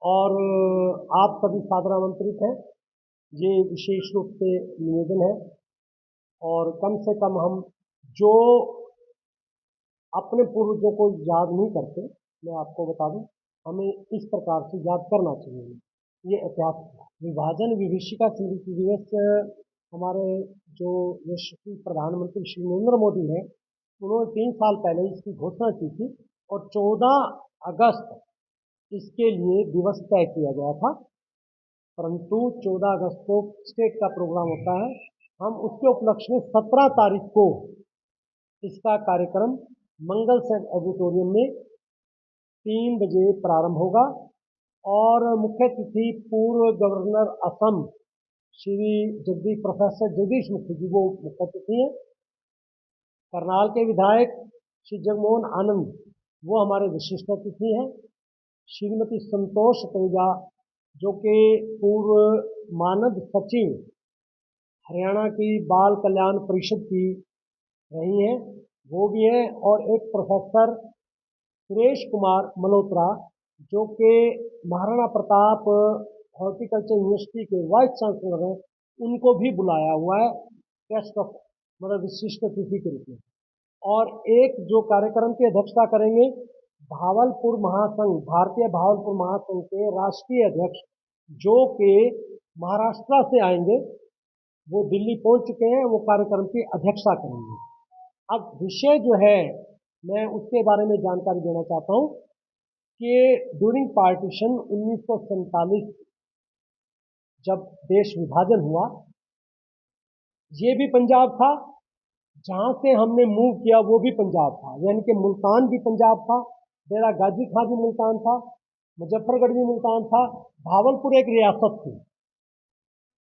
और आप सभी सादर आमंत्रित हैं। ये विशेष रूप से निवेदन है और कम से कम हम जो अपने पूर्वजों को याद नहीं करते, मैं आपको बता दूं, हमें इस प्रकार से याद करना चाहिए। ये इतिहास विभाजन विभीषिका स्मृति दिवस हमारे जो यशस्वी प्रधानमंत्री श्री नरेंद्र मोदी हैं, उन्होंने 3 साल पहले इसकी घोषणा की थी और 14 अगस्त इसके लिए दिवस तय किया गया था। परंतु 14 अगस्त को स्टेट का प्रोग्राम होता है। हम उसके उपलक्ष्य में 17 तारीख को इसका कार्यक्रम मंगल सेन ऑडिटोरियम में 3 बजे प्रारंभ होगा और मुख्य अतिथि पूर्व गवर्नर असम श्री प्रोफेसर जगदीश मुखी जी वो मुख्य अतिथि हैं। करनाल के विधायक श्री जगमोहन आनंद वो हमारे विशिष्ट अतिथि हैं। श्रीमती संतोष तेजा जो कि पूर्व मानद सचिव हरियाणा की बाल कल्याण परिषद की रही हैं, वो भी हैं। और एक प्रोफेसर सुरेश कुमार मल्होत्रा जो कि महाराणा प्रताप हॉर्टिकल्चर यूनिवर्सिटी के वाइस चांसलर हैं, उनको भी बुलाया हुआ है गेस्ट ऑफ मतलब विशिष्ट अतिथि के रूप में। और एक जो कार्यक्रम की अध्यक्षता करेंगे भावलपुर महासंघ, भारतीय भावलपुर महासंघ के राष्ट्रीय अध्यक्ष जो कि महाराष्ट्र से आएंगे, वो दिल्ली पहुंच चुके हैं, वो कार्यक्रम की अध्यक्षता करेंगे। अब विषय जो है मैं उसके बारे में जानकारी देना चाहता हूं कि ड्यूरिंग पार्टीशन 1947 जब देश विभाजन हुआ, ये भी पंजाब था, जहां से हमने मूव किया वो भी पंजाब था, यानी कि मुल्तान भी पंजाब था, डेरा गाजी खां भी मुल्तान था, मुजफ्फरगढ़ भी मुल्तान था, भावलपुर एक रियासत थी,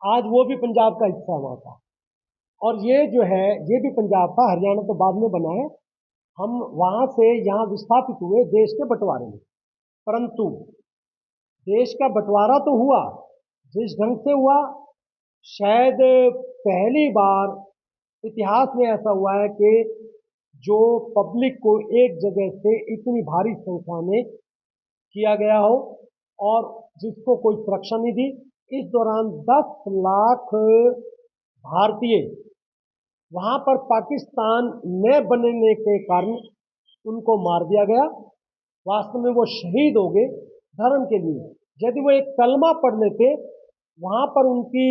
आज वो भी पंजाब का हिस्सा हुआ था। और ये जो है ये भी पंजाब था, हरियाणा तो बाद में बना है। हम वहां से यहाँ विस्थापित हुए देश के बंटवारे में, परंतु देश का बंटवारा तो हुआ, जिस ढंग से हुआ शायद पहली बार इतिहास में ऐसा हुआ है कि जो पब्लिक को एक जगह से इतनी भारी संख्या में किया गया हो और जिसको कोई सुरक्षा नहीं दी। इस दौरान 10 लाख भारतीय वहां पर पाकिस्तान न बनने के कारण उनको मार दिया गया। वास्तव में वो शहीद हो गए धर्म के लिए। यदि वो एक कलमा पढ़ लेते, वहां पर उनकी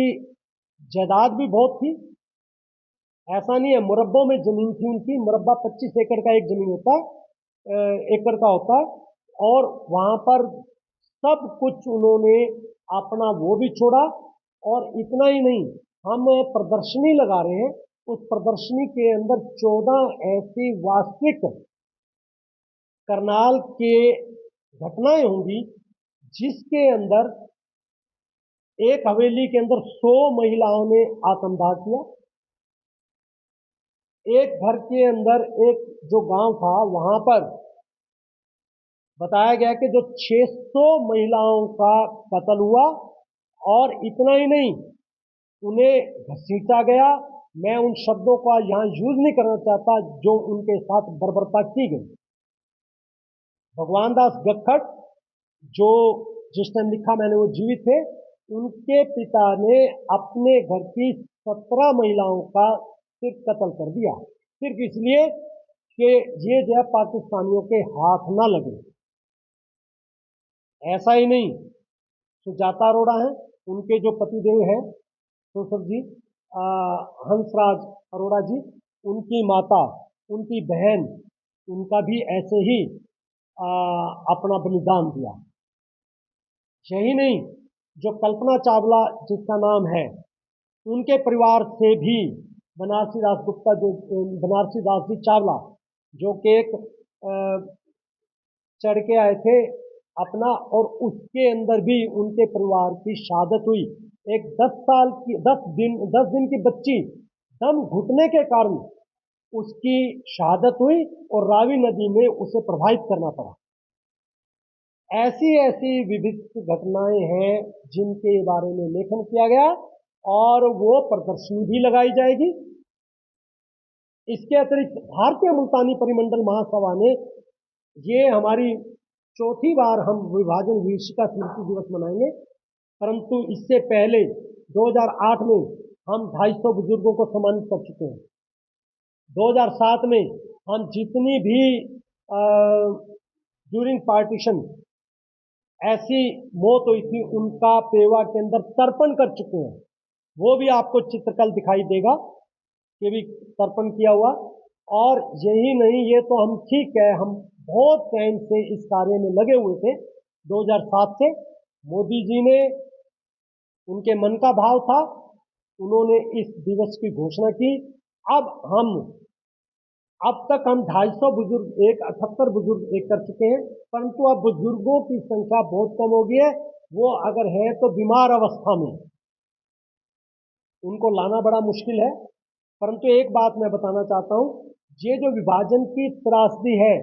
जायदाद भी बहुत थी, ऐसा नहीं है, मुरब्बों में जमीन थी उनकी, मुरब्बा 25 एकड़ का एक जमीन होता है, एकड़ का होता है। और वहां पर सब कुछ उन्होंने अपना वो भी छोड़ा। और इतना ही नहीं, हम प्रदर्शनी लगा रहे हैं, उस प्रदर्शनी के अंदर 14 ऐसी वास्तविक करनाल के घटनाएं होंगी जिसके अंदर एक हवेली के अंदर 100 महिलाओं ने आत्मदाह किया। एक घर के अंदर एक जो गांव था वहां पर बताया गया कि जो 600 महिलाओं का कत्ल हुआ। और इतना ही नहीं, उन्हें घसीटा गया। मैं उन शब्दों का यहां यूज नहीं करना चाहता जो उनके साथ बर्बरता की गई। भगवान दास गखड़ जो जिस टाइम लिखा मैंने वो जीवित थे, उनके पिता ने अपने घर की 17 महिलाओं का सिर्फ कत्ल कर दिया, सिर्फ इसलिए कि ये जो है पाकिस्तानियों के हाथ ना लगे। ऐसा ही नहीं, सुजाता अरोड़ा हैं, उनके जो पतिदेव हैं सोसर जी, हंसराज अरोड़ा जी, उनकी माता, उनकी बहन, उनका भी ऐसे ही अपना बलिदान दिया। यही नहीं, जो कल्पना चावला जिसका नाम है, उनके परिवार से भी बनारसी दास गुप्ता, जो बनारसी दास जी चावला जो कि एक चढ़ के आए थे अपना, और उसके अंदर भी उनके परिवार की शहादत हुई। एक 10 दिन की बच्ची दम घुटने के कारण उसकी शहादत हुई और रावी नदी में उसे प्रवाहित करना पड़ा। ऐसी ऐसी विभिन्न घटनाएं हैं जिनके बारे में लेखन किया गया और वो प्रदर्शनी भी लगाई जाएगी। इसके अतिरिक्त भारतीय मुल्तानी परिमंडल महासभा ने ये हमारी चौथी बार हम विभाजन विभीषिका स्मृति दिवस मनाएंगे, परंतु इससे पहले 2008 में हम 250 बुजुर्गों को सम्मानित कर चुके हैं। 2007 में हम जितनी भी ड्यूरिंग पार्टीशन ऐसी मौत हुई थी उनका पेवा के अंदर तर्पण कर चुके हैं। वो भी आपको चित्रकल दिखाई देगा कि भी तर्पण किया हुआ। और यही नहीं, ये तो हम ठीक है, हम बहुत टाइम से इस कार्य में लगे हुए थे। 2007 से मोदी जी ने, उनके मन का भाव था, उन्होंने इस दिवस की घोषणा की। अब तक हम 250 बुजुर्ग 78 बुजुर्ग एक कर चुके हैं, परंतु अब बुजुर्गों की संख्या बहुत कम हो गई है। वो अगर है तो बीमार अवस्था में, उनको लाना बड़ा मुश्किल है। परंतु एक बात मैं बताना चाहता हूं, ये जो विभाजन की त्रासदी है,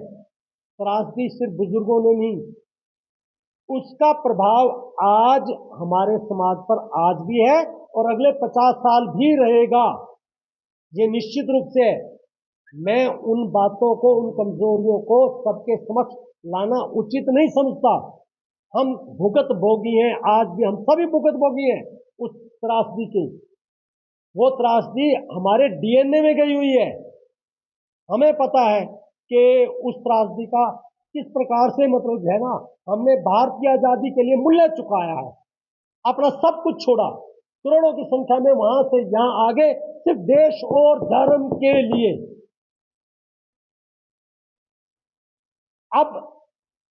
त्रासदी सिर्फ बुजुर्गों ने नहीं, उसका प्रभाव आज हमारे समाज पर आज भी है और अगले 50 साल भी रहेगा, ये निश्चित रूप से। मैं उन बातों को, उन कमजोरियों को सबके समक्ष लाना उचित नहीं समझता। हम भुगत भोगी हैं, आज भी हम सभी भुगत भोगी हैं उस त्रासदी की। वो त्रासदी हमारे डीएनए में गई हुई है। हमें पता है कि उस त्रासदी का किस प्रकार से मतलब है ना, हमने भारत की आजादी के लिए मूल्य चुकाया है, अपना सब कुछ छोड़ा, करोड़ों की संख्या में वहां से यहां आगे सिर्फ देश और धर्म के लिए। अब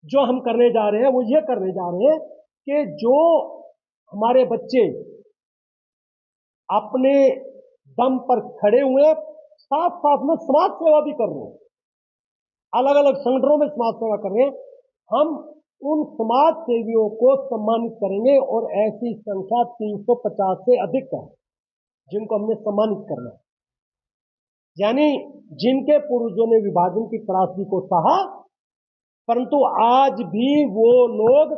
जो हम करने जा रहे हैं वो ये करने जा रहे हैं कि जो हमारे बच्चे अपने दम पर खड़े हुए, साथ साथ में समाज सेवा भी कर रहे हैं, अलग अलग संगठनों में समाज सेवा कर रहे हैं, हम उन समाज सेवियों को सम्मानित करेंगे। और ऐसी संख्या 350 से अधिक है जिनको हमने सम्मानित करना है। यानी जिनके पूर्वजों ने विभाजन की त्रासदी को सहा, परंतु आज भी वो लोग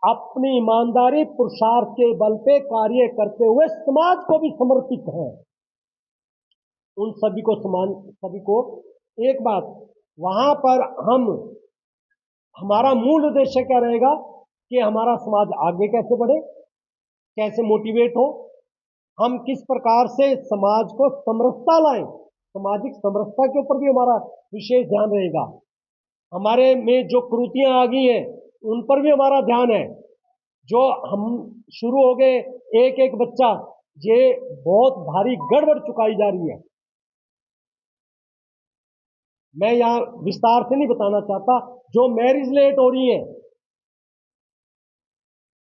अपनी ईमानदारी पुरुषार्थ के बल पे कार्य करते हुए समाज को भी समर्पित हैं। उन सभी को सभी को एक बात, वहां पर हमारा मूल उद्देश्य क्या रहेगा कि हमारा समाज आगे कैसे बढ़े, कैसे मोटिवेट हो, हम किस प्रकार से समाज को समरसता लाएं, सामाजिक समरसता के ऊपर भी हमारा विशेष ध्यान रहेगा। हमारे में जो कुरीतियां आ गई हैं उन पर भी हमारा ध्यान है। जो हम शुरू हो गए एक एक बच्चा, ये बहुत भारी गड़बड़ चुकाई जा रही है। मैं यहां विस्तार से नहीं बताना चाहता। जो मैरिज लेट हो रही है,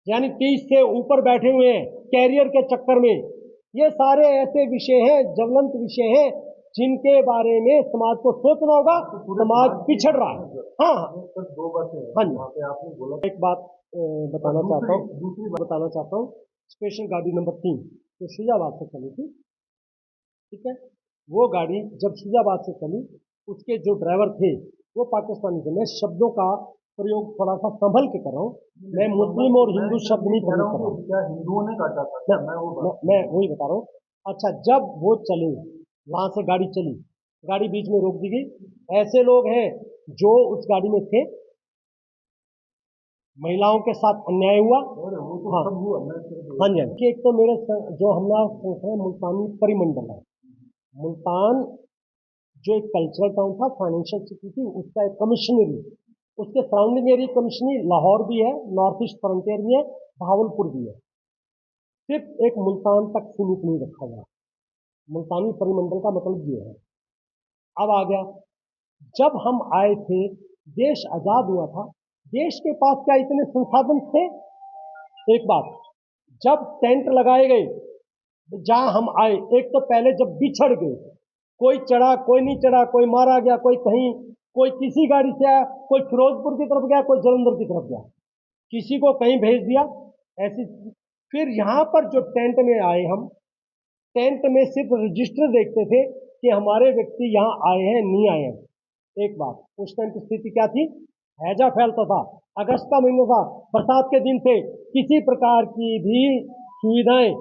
यानी 30 से ऊपर बैठे हुए हैं कैरियर के चक्कर में, ये सारे ऐसे विषय हैं, ज्वलंत विषय हैं, जिनके बारे में समाज को सोचना होगा। समाज पिछड़ रहा है। हाँ दो बातें हाँ जी, आपने बोला एक बात बताना चाहता हूँ, दूसरी बात बताना चाहता हूँ। स्पेशल गाड़ी नंबर 3 जो शुजाबाद से चली थी, ठीक है, वो गाड़ी जब शुजाबाद से चली, उसके जो ड्राइवर थे वो पाकिस्तानी थे। मैं शब्दों का प्रयोग थोड़ा सा संभल के कर रहा हूँ, मैं मुस्लिम और हिंदू शब्द नहीं प्रयोग कर रहा हूँ। क्या हिंदुओं ने काटा था? मैं वही बता रहा हूँ। अच्छा, जब वो चले, वहां से गाड़ी चली, गाड़ी बीच में रोक दी गई। ऐसे लोग हैं जो उस गाड़ी में थे, महिलाओं के साथ अन्याय हुआ। हाँ हाँ जी, एक तो मेरे जो हमारा संगठन मुल्तानी परिमंडल है, मुल्तान जो एक कल्चरल टाउन था, फाइनेंशियल सिटी थी, उसका एक कमिश्नरी, उसके सराउंडिंग एरिया कमिश्नरी लाहौर भी है, नॉर्थ ईस्ट फ्रंटियर भी है, भावलपुर भी है। सिर्फ एक मुल्तान तक सीमित नहीं रखा गया। मुल्तानी परिमंडल का मतलब ये है। अब आ गया, जब हम आए थे, देश आजाद हुआ था, देश के पास क्या इतने संसाधन थे? एक बात, जब टेंट लगाए गए जहां हम आए, एक तो पहले जब बिछड़ गए, कोई चढ़ा कोई नहीं चढ़ा, कोई मारा गया, कोई कहीं, कोई किसी गाड़ी से आया, कोई फिरोजपुर की तरफ गया, कोई जलंधर की तरफ गया, किसी को कहीं भेज दिया, ऐसी। फिर यहां पर जो टेंट में आए, हम टेंट में सिर्फ रजिस्टर देखते थे कि हमारे व्यक्ति यहाँ आए हैं नहीं आए हैं। एक बात, उस टाइम की स्थिति क्या थी? हैजा फैलता था, अगस्त का महीना था, बरसात के दिन थे, किसी प्रकार की भी सुविधाएं,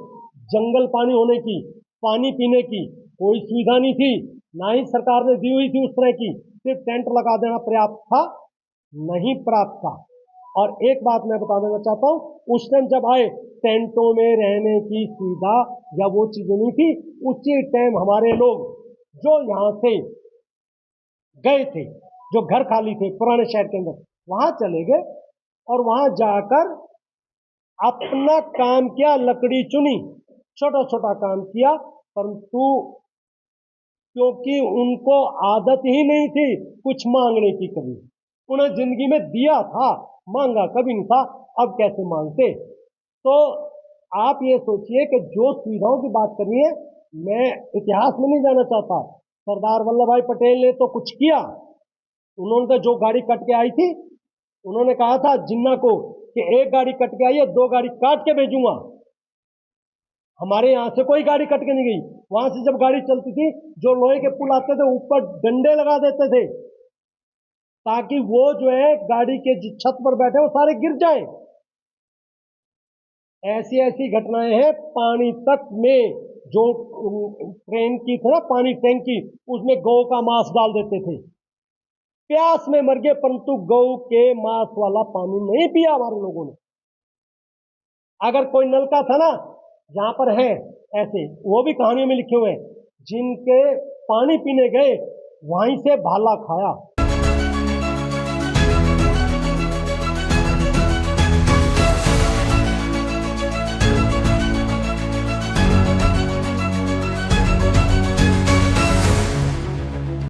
जंगल पानी होने की, पानी पीने की कोई सुविधा नहीं थी, ना ही सरकार ने दी हुई थी उस तरह की। सिर्फ टेंट लगा देना पर्याप्त था नहीं प्राप्त था। और एक बात मैं बता देना चाहता हूँ, उस टाइम जब आए टेंटों में रहने की सुविधा या वो चीजें नहीं थी। उसी टाइम हमारे लोग जो यहाँ से गए थे, जो घर खाली थे पुराने शहर के अंदर, वहां चले गए और वहां जाकर अपना काम किया, लकड़ी चुनी, छोटा छोटा काम किया। परंतु क्योंकि उनको आदत ही नहीं थी कुछ मांगने की, कभी उन्हें जिंदगी में दिया था, मांगा कभी नहीं था, अब कैसे मांगते। तो आप ये सोचिए कि जो सुविधाओं की बात करनी है, मैं इतिहास में नहीं जाना चाहता। सरदार वल्लभ भाई पटेल ने तो कुछ किया। उन्होंने तो जो गाड़ी कट के आई थी, उन्होंने कहा था जिन्ना को कि एक गाड़ी कट के आई है, 2 गाड़ी काट के भेजूंगा। हमारे यहाँ से कोई गाड़ी कट के नहीं गई। वहां से जब गाड़ी चलती थी, जो लोहे के पुल आते थे ऊपर डंडे लगा देते थे, ताकि वो जो है गाड़ी के छत पर बैठे वो सारे गिर जाएं। ऐसी ऐसी घटनाएं हैं। पानी तक में जो ट्रेन की थी ना पानी टैंकी, उसमें गौ का मांस डाल देते थे, प्यास में मर गए, परंतु गौ के मांस वाला पानी नहीं पिया हमारे लोगों ने। अगर कोई नलका था ना, जहां पर है ऐसे, वो भी कहानियों में लिखे हुए हैं, जिनके पानी पीने गए वहीं से भाला खाया।